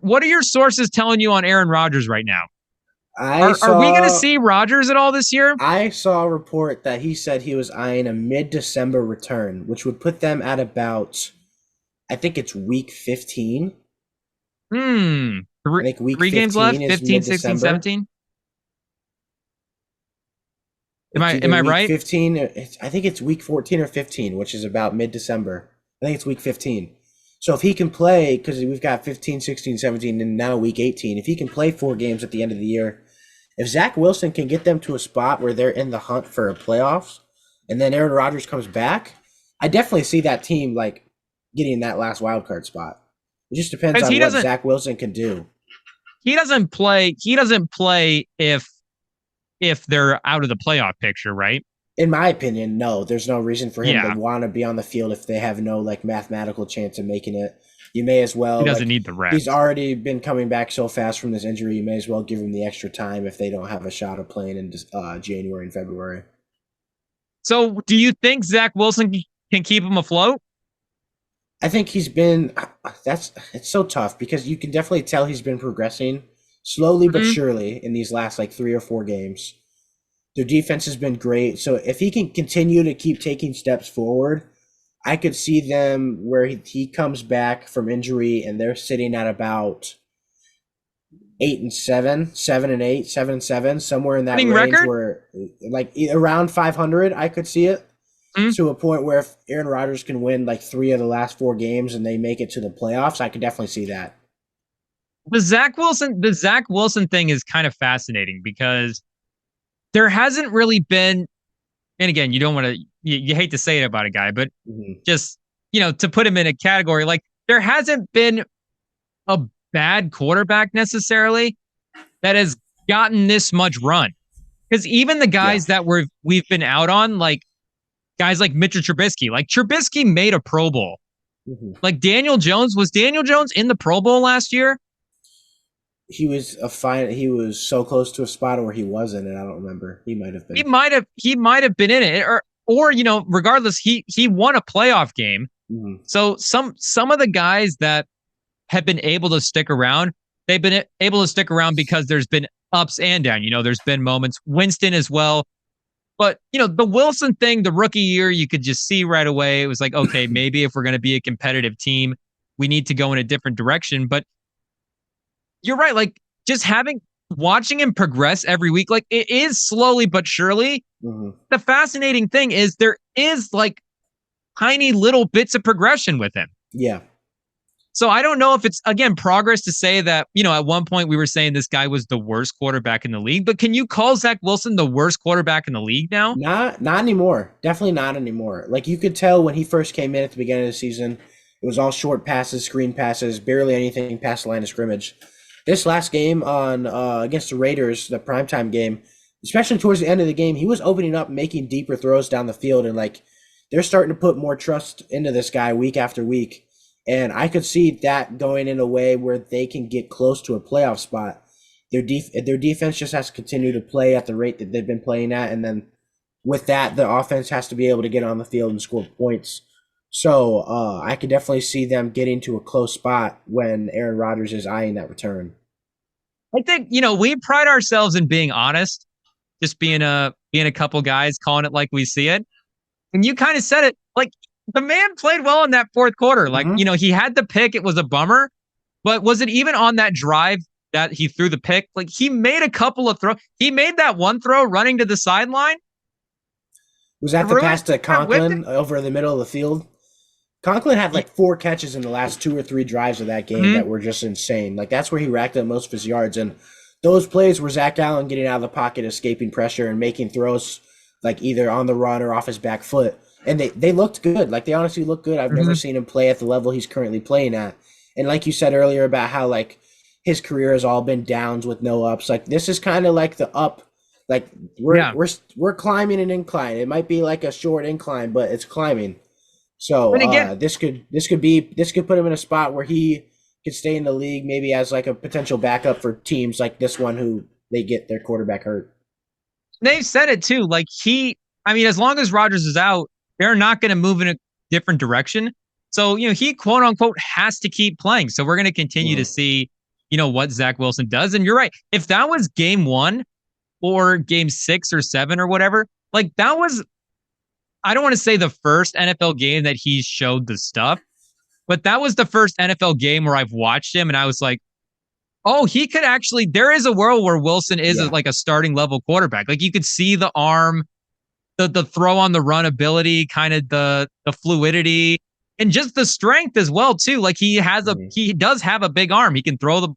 What are your sources telling you on Aaron Rodgers right now? I Are we going to saw see Rodgers at all this year? I saw a report that he said he was eyeing a mid-December return, which would put them at about, I think it's week 15. Hmm. I think week Three games 15 left, is 15, 16, mid-December. 17. It's Am either I week right? 15, I think it's week 14 or 15, which is about mid-December. I think it's week 15. So if he can play, because we've got 15, 16, 17, and now week 18, if he can play 4 games at the end of the year, if Zach Wilson can get them to a spot where they're in the hunt for playoffs, and then Aaron Rodgers comes back, I definitely see that team like getting that last wild card spot. It just depends Because on what Zach Wilson can do. he doesn't play. He doesn't play if they're out of the playoff picture, right? In my opinion, no, there's no reason for him to Yeah, want to be on the field if they have no like mathematical chance of making it. You may as he well doesn't like need the he's reps. already been coming back so fast from this injury. You may as well give him the extra time if they don't have a shot of playing in January and February. So, do you think Zach Wilson can keep him afloat? I think he's been that's it's so tough because you can definitely tell he's been progressing slowly but Mm-hmm. surely in these last like 3 or 4 games. Their defense has been great. So if he can continue to keep taking steps forward, I could see them where he comes back from injury and they're sitting at about 8-7, 7-8, 7-7, somewhere in that Winning range record. where like around 500, I could see it Mm-hmm. to a point where if Aaron Rodgers can win like 3 of the last 4 games and they make it to the playoffs, I could definitely see that. The Zach Wilson thing is kind of fascinating because there hasn't really been. And again, you don't want to. You hate to say it about a guy, but Mhm. just to put him in a category like there hasn't been a bad quarterback necessarily that has gotten this much run. Because even the Yeah. guys that we've been out on, like guys like Mitchell Trubisky, like Trubisky made a Pro Bowl. Mhm. Like Daniel Jones, was Daniel Jones in the Pro Bowl last year? He was a fine. He was so close to a spot where he wasn't, and I don't remember. He might have He been. might have he might have been in it, or regardless, he won a playoff game. Mhm. So some of the guys that have been able to stick around, they've been able to stick around because there's been ups and down. There's been moments. Winston as well. But the Wilson thing, the rookie year, you could just see right away. It was like, okay, maybe if we're going to be a competitive team, we need to go in a different direction. But you're right. Like just watching him progress every week, like it is slowly but surely. Mhm. The fascinating thing is there is like tiny little bits of progression with him. Yeah. So I don't know if it's again progress to say that, at one point we were saying this guy was the worst quarterback in the league, but can you call Zach Wilson the worst quarterback in the league now? Not anymore. Definitely not anymore. Like you could tell when he first came in at the beginning of the season, it was all short passes, screen passes, barely anything past the line of scrimmage. This last game on against the Raiders, the primetime game, especially towards the end of the game, he was opening up, making deeper throws down the field, and like they're starting to put more trust into this guy week after week. And I could see that going in a way where they can get close to a playoff spot. Their defense just has to continue to play at the rate that they've been playing at, and then with that, the offense has to be able to get on the field and score points. So I could definitely see them getting to a close spot when Aaron Rodgers is eyeing that return. I think, we pride ourselves in being honest, just being a couple guys calling it like we see it. And you kind of said it, like the man played well in that fourth quarter. Like, Mm-hmm. he had the pick, it was a bummer, but was it even on that drive that he threw the pick? Like he made a couple of throws. He made that one throw running to the sideline. Was that the Threw it, pass to whipped it. Conklin over in the middle of the field? Conklin had like 4 catches in the last 2 or 3 drives of that game Mm-hmm. that were just insane. Like that's where he racked up most of his yards. And those plays were Zach Allen getting out of the pocket, escaping pressure, and making throws like either on the run or off his back foot. And they looked good. Like they honestly looked good. I've never Mm-hmm. seen him play at the level he's currently playing at. And like you said earlier about how like his career has all been downs with no ups. Like this is kind of like the up. Like we're Yeah. we're we're climbing an incline. It might be like a short incline, but it's climbing. So And again, this could put him in a spot where he could stay in the league, maybe as like a potential backup for teams like this one who they get their quarterback hurt. they've said it too. Like I mean, as long as Rodgers is out, they're not going to move in a different direction. So, he quote unquote has to keep playing. So we're going to continue to Mhm. see what Zach Wilson does. And you're right. If that was game 1 or game 6 or 7 or whatever, like that was, I don't want to say the first NFL game that he showed the stuff, but that was the first NFL game where I've watched him and I was like, oh, he could actually, there is a world where Wilson is like a starting level quarterback. Like you could see the arm, the throw on the run ability, kind of the fluidity and just the strength as well too. Like he does have a big arm. He can throw the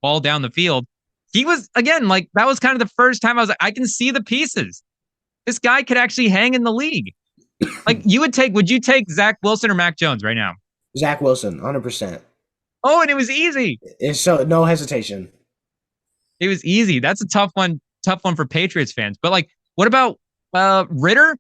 ball down the field. He was, again, like that was kind of the first time I was like, I can see the pieces. This guy could actually hang in the league. Like would you take Zach Wilson or Mac Jones right now? Zach Wilson, 100%. Oh, and it was easy. It's so no hesitation. It was easy. That's a tough one for Patriots fans. But like, what about Ritter?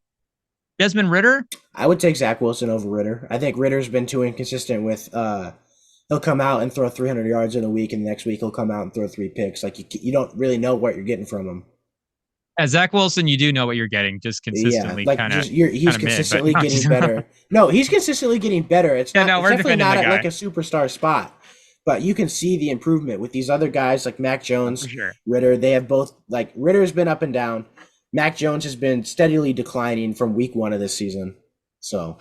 Desmond Ritter? I would take Zach Wilson over Ritter. I think Ritter's been too inconsistent with he'll come out and throw 300 yards in a week, and the next week he'll come out and throw 3 picks. Like you don't really know what you're getting from him. As Zach Wilson, you do know what you're getting, just consistently. He's consistently getting better. No, he's consistently getting better. It's definitely not at like a superstar spot, but you can see the improvement with these other guys like Mac Jones, Ritter. They have both, like Ritter's been up and down. Mac Jones has been steadily declining from week 1 of this season. So,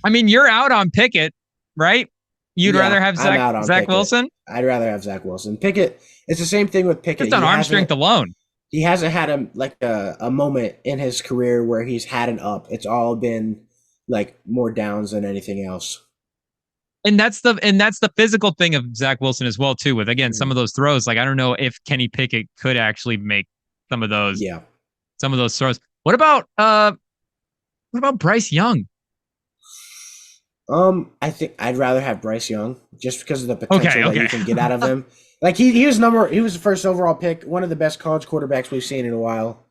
I mean, you're out on Pickett, right? You'd rather have Zach Wilson? I'd rather have Zach Wilson. Pickett, it's the same thing with Pickett. Just on arm strength alone. He hasn't had a moment in his career where he's had an up. It's all been like more downs than anything else. And that's the physical thing of Zach Wilson as well too. With again some of those throws, like I don't know if Kenny Pickett could actually make some of those. Yeah, some of those throws. What about Bryce Young? I think I'd rather have Bryce Young just because of the potential that you can get out of him. Like he was the first overall pick, one of the best college quarterbacks we've seen in a while.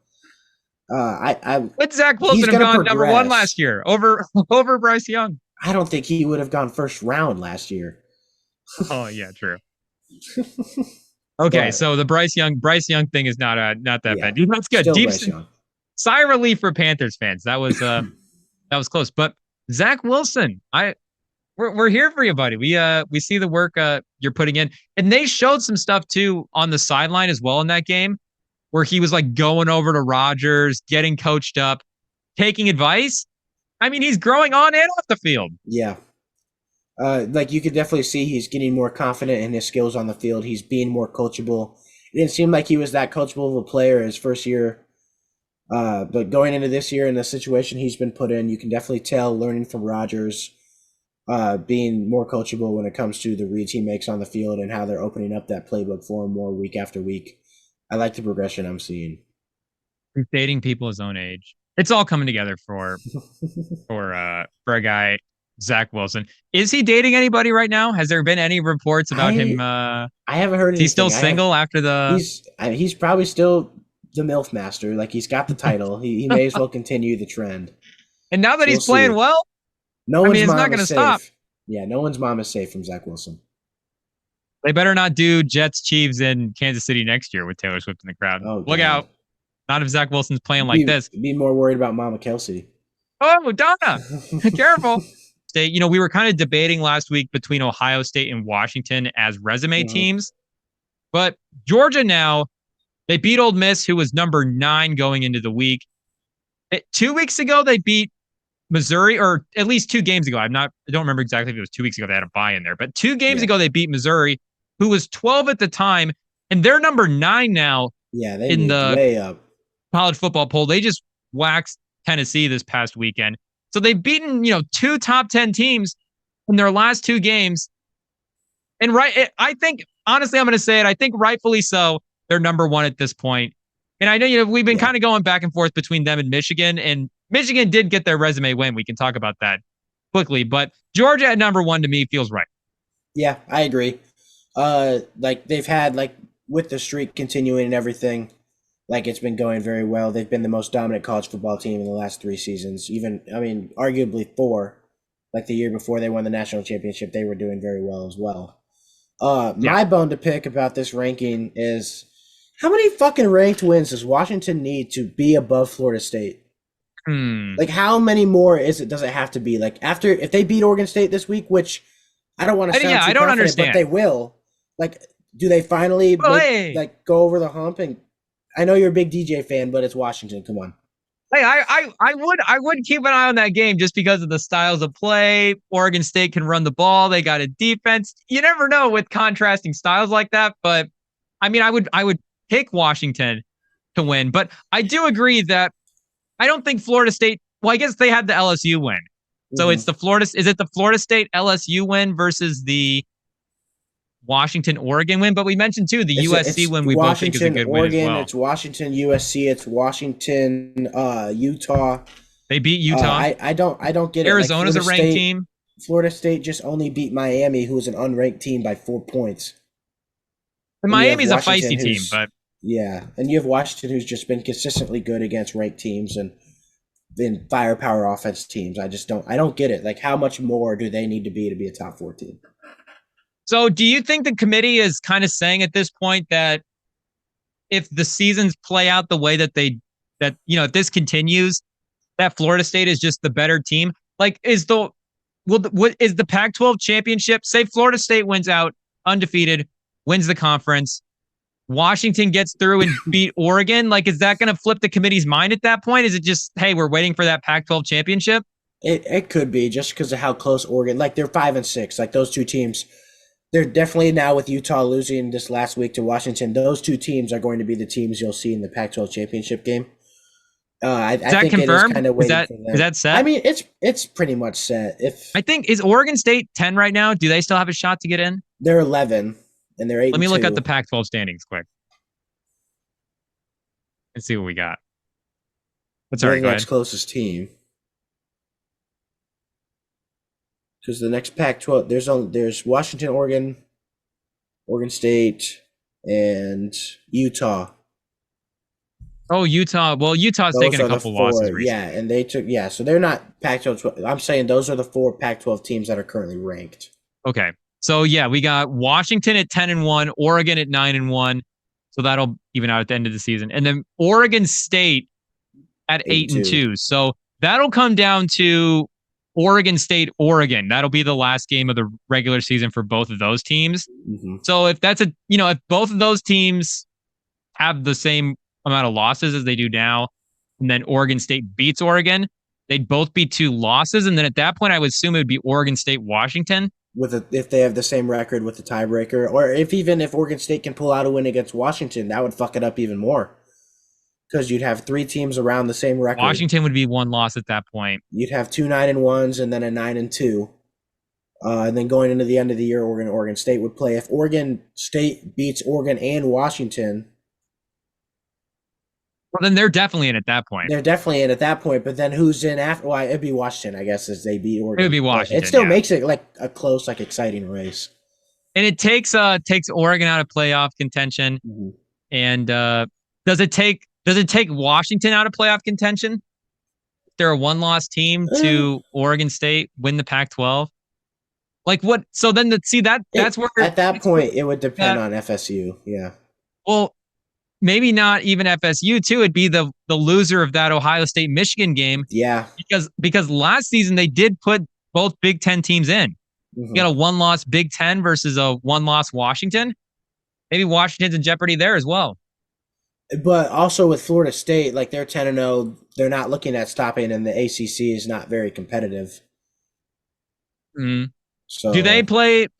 Would Zach Wilson have gone number 1 last year over Bryce Young? I don't think he would have gone first round last year. Oh yeah, true. Okay, so the Bryce Young thing is not that bad. That's good. Deep sigh of relief for Panthers fans. That was close. But Zach Wilson, we're here for you, buddy. We see the work you're putting in, and they showed some stuff too on the sideline as well in that game, where he was like going over to Rodgers, getting coached up, taking advice. I mean, he's growing on and off the field. Yeah, like you could definitely see he's getting more confident in his skills on the field. He's being more coachable. It didn't seem like he was that coachable of a player his first year. But going into this year in the situation he's been put in, you can definitely tell learning from Rodgers, being more coachable when it comes to the reads he makes on the field and how they're opening up that playbook for him more week after week. I like the progression I'm seeing. He's dating people his own age. It's all coming together for a guy, Zach Wilson. Is he dating anybody right now? Has there been any reports about him? I haven't heard anything. He's still single after the... He's probably still the MILF master. Like, he's got the title. He may as well continue the trend. And now that he's playing well, it's not going to stop. Yeah, no one's mom is safe from Zach Wilson. They better not do Jets Chiefs in Kansas City next year with Taylor Swift in the crowd. Oh, look out. Not if Zach Wilson's playing like this. Be more worried about Mama Kelsey. Oh, Donna. Careful. State, we were kind of debating last week between Ohio State and Washington as resume teams. But Georgia now, they beat Ole Miss, who was number 9 going into the week. 2 weeks ago, they beat Missouri, or at least 2 games ago. I don't remember exactly if it was 2 weeks ago. They had a bye in there. But 2 games ago, they beat Missouri, who was 12 at the time. And they're number 9 now. Yeah, they moved way up. College football poll. They just waxed Tennessee this past weekend. So they've beaten, 2 top 10 teams in their last 2 games. And I think, honestly, I'm going to say it. I think rightfully so. They're number 1 at this point. And I know, we've been kind of going back and forth between them and Michigan. And Michigan did get their resume win. We can talk about that quickly. But Georgia at number 1 to me feels right. Yeah, I agree. Like they've had, like, with the streak continuing and everything, like it's been going very well. They've been the most dominant college football team in the last 3 seasons. Arguably 4. Like the year before they won the national championship, they were doing very well as well. My bone to pick about this ranking is how many fucking ranked wins does Washington need to be above Florida State? Like how many more does it have to be? Like if they beat Oregon State this week, which I don't want to sound too confident, but they will. Like Do they finally Well, make hey, like go over the hump? And I know you're a big DJ fan, but it's Washington. Come on. hey, I would keep an eye on that game just because of the styles of play. Oregon State can run the ball. They got a defense. You never know with contrasting styles like that. But I mean, I would pick Washington to win. But I do agree that I don't think Florida State. Well, I guess they had the LSU win. So Hmm. it's the Florida. Is it the Florida State LSU win versus the Washington Oregon win? But we mentioned too the USC It's win. We both think is a Washington, good win as Oregon. well. It's Washington, USC. It's Washington, Utah. They beat Utah. I don't get it. Like Arizona's a ranked team. Florida State just only beat Miami, who was an unranked team by 4 points. And And you have Miami's a Washington, feisty team, who's but yeah, and you have Washington, who's just been consistently good against ranked teams and in firepower offense teams. I don't get it. Like, how much more do they need to be a top four team? so do you think the committee is kind of saying at this point that if the seasons play out the way that if this continues, that Florida State is just the better team? Like, what is the Pac-12 championship? Say Florida State wins out undefeated, wins the conference. Washington gets through and beat Oregon. Like, is that going to flip the committee's mind at that point? Is it just, hey, we're waiting for that Pac-12 championship? It could be just because of how close Oregon. Like, they're 5-6. Like, those two teams. They're definitely now with Utah losing this last week to Washington. Those two teams are going to be the teams you'll see in the Pac-12 championship game. I Is that think it is confirmed? kind of Is waiting that for is them. that I set? mean, it's pretty much set. If I think is Oregon State 10 right now. Do they still have a shot to get in? they're 11 and they're eight Let and me look at the two, Pac-12 standings quick and see what we got. But they're sorry, the go next ahead. closest team. Because the next Pac-12, there's Washington, Oregon State, and Utah. Oh, Utah. Well, Utah's Those taken a are the couple losses four. Yeah, recently. and they took so they're not Pac-12. I'm saying those are the four Pac-12 teams that are currently ranked. Okay. So yeah, we got Washington at 10-1, Oregon at 9-1. So that'll even out at the end of the season. And then Oregon State at Eight and eight and two. two. So that'll come down to Oregon State, Oregon. That'll be the last game of the regular season for both of those teams. Mm-hmm. So if that's if both of those teams have the same amount of losses as they do now, and then Oregon State beats Oregon, they'd both be two losses. And then at that point, I would assume it would be Oregon State, Washington. If they have the same record with the tiebreaker, or if Oregon State can pull out a win against Washington, that would fuck it up even more. Because you'd have three teams around the same record. Washington would be one loss at that point. You'd have two 9-1s and then a 9-2. And then going into the end of the year, Oregon State would play. If Oregon State beats Oregon and Washington, Well, then they're definitely in at that point. they're definitely in at that point. But then who's in after? Well, it'd be Washington, I guess, as they beat Oregon. It would be But Washington. it still Yeah. makes it like a close, like exciting race. And it takes Oregon out of playoff contention. Mm-hmm. And does it take Washington out of playoff contention? They're a one-loss team to Oregon State win the Pac-12. Like what? So then that's where at that point it would depend that, on FSU. Yeah. well, maybe not even FSU too. It'd be the loser of that Ohio State Michigan game. Yeah. Because last season they did put both Big Ten teams in. Mm-hmm. You got a one-loss Big Ten versus a one-loss Washington. Maybe Washington's in jeopardy there as well. But also with Florida State, like they're 10-0, they're not looking at stopping, and the ACC is not very competitive. Mm-hmm. So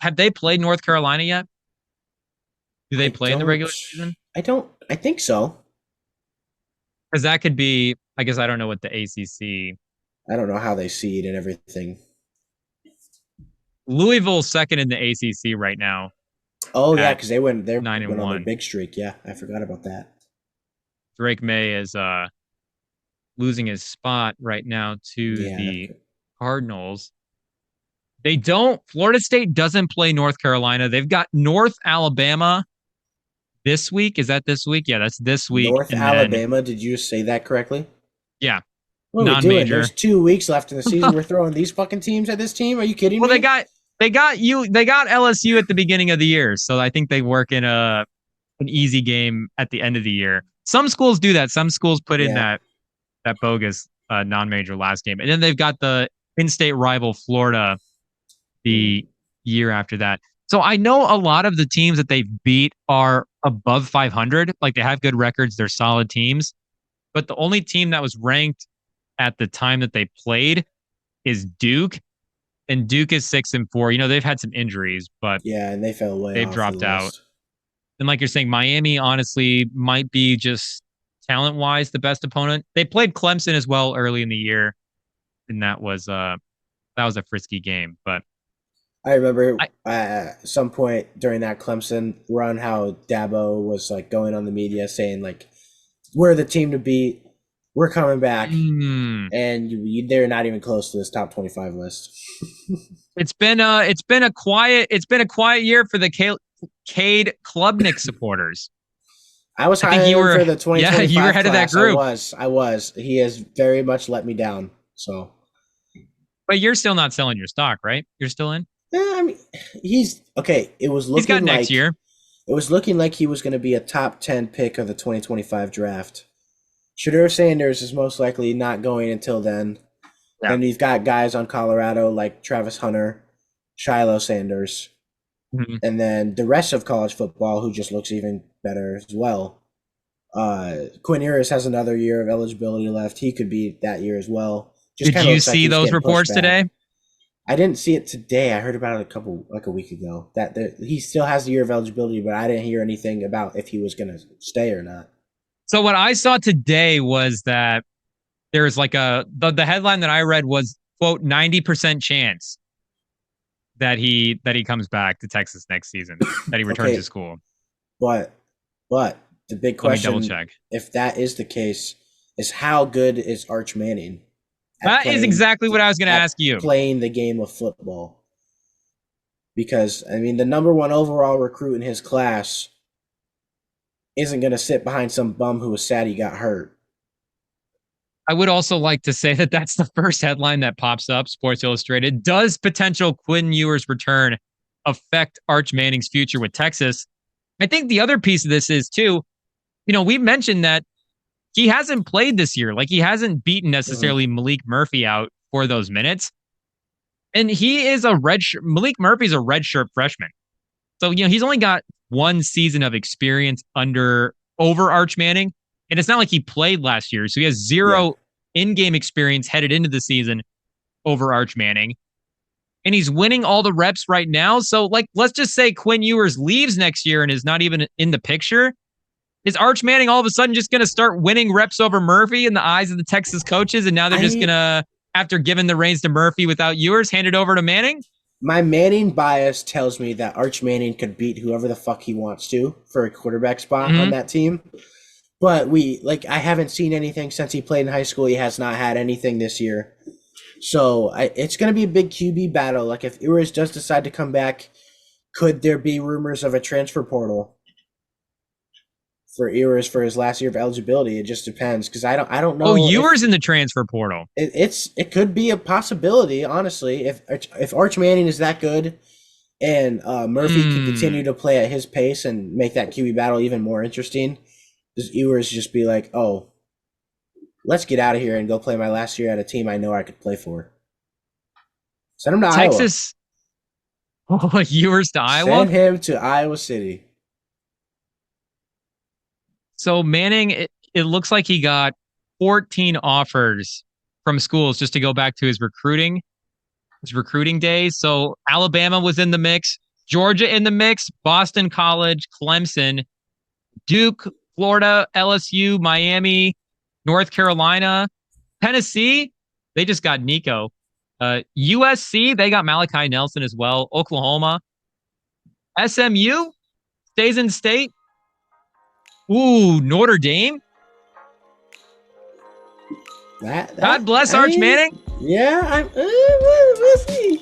have they played North Carolina yet? Do they play in the regular season? I think so. Because that could be, I guess I don't know what the ACC. I don't know how they seed and everything. Louisville's second in the ACC right now. Oh yeah, because they're 9-1 on their big streak. Yeah, I forgot about that. Drake May is losing his spot right now to the Cardinals. Florida State doesn't play North Carolina. They've got North Alabama this week. Is that this week? Yeah, that's this week. North Alabama, did you say that correctly? Yeah. What are we doing? There's 2 weeks left in the season. We're throwing these fucking teams at this team? Are you kidding me? Well, they got LSU at the beginning of the year, so I think they work in an easy game at the end of the year. Some schools do that. Some schools put in that bogus non-major last game, and then they've got the in-state rival Florida the year after that. So I know a lot of the teams that they've beat are above 500. Like they have good records. They're solid teams. But the only team that was ranked at the time that they played is Duke. And Duke is 6-4. You know, they've had some injuries, but Yeah, and they fell way they've off of dropped the out. list. And like you're saying, Miami honestly might be just talent wise the best opponent. They played Clemson as well early in the year, and that was a frisky game. But I remember I at some point during that Clemson run how Dabo was like going on the media saying like, "We're the team to beat. We're coming back," mm, and they're not even close to this top 25 list. it's been a quiet year for the Cade Klubnik supporters. I was I think high you on him were for the yeah, you were 2025 head of that class. I group, was. I was. He has very much let me down. So, but you're still not selling your stock, right? You're still in. yeah, I mean, he's okay. He's got next year. It was looking like he was going to be a top 10 pick of the 2025 draft. Shedeur Sanders is most likely not going until then. Yeah. Then you've got guys on Colorado like Travis Hunter, Shiloh Sanders, Mhm. and then the rest of college football who just looks even better as well. Quinn Ewers has another year of eligibility left. He could be that year as well. Just Did kind of you looks like see he's those getting pushed reports back. today? I didn't see it today. I heard about it a week ago. That he still has the year of eligibility, but I didn't hear anything about if he was going to stay or not. So what I saw today was that there's like the headline that I read was quote 90% chance that he comes back to Texas next season, that he returns to Okay, school. but the big Let me double question, check. if that is the case, is how good is Arch Manning That is exactly what I was going to at ask you. playing the game of football? Because I mean, the number one overall recruit in his class isn't going to sit behind some bum who was sad he got hurt. I would also like to say that that's the first headline that pops up. Sports Illustrated. Does potential Quinn Ewers return affect Arch Manning's future with Texas? I think the other piece of this is too, you know, we mentioned that he hasn't played this year. Like he hasn't beaten necessarily Malik Murphy out for those minutes. And he is Malik Murphy's a redshirt freshman. So, you know, he's only got one season of experience over Arch Manning. And it's not like he played last year. So he has zero in-game experience headed into the season over Arch Manning. And he's winning all the reps right now. So, like, let's just say Quinn Ewers leaves next year and is not even in the picture. Is Arch Manning all of a sudden just going to start winning reps over Murphy in the eyes of the Texas coaches? And now they're just going to, after giving the reins to Murphy without Ewers, hand it over to Manning? My Manning bias tells me that Arch Manning could beat whoever the fuck he wants to for a quarterback spot on that team. But I haven't seen anything since he played in high school. He has not had anything this year. So it's going to be a big QB battle. Like if Ewers does decide to come back, could there be rumors of a transfer portal for Ewers for his last year of eligibility? It just depends because I don't know. Oh, Ewers in the transfer portal. It could be a possibility, honestly. If Arch Manning is that good, and Murphy can continue to play at his pace and make that QB battle even more interesting, does Ewers just be like, oh, let's get out of here and go play my last year at a team I know I could play for? Send him to Texas. Iowa. Oh, Ewers to Iowa? Send him to Iowa City. So Manning, it looks like he got 14 offers from schools just to go back to his recruiting days. So Alabama was in the mix, Georgia in the mix, Boston College, Clemson, Duke, Florida, LSU, Miami, North Carolina, Tennessee. They just got Nico. USC, they got Malachi Nelson as well. Oklahoma. SMU stays in state. Ooh, Notre Dame. God bless Arch Manning. Yeah, we'll see.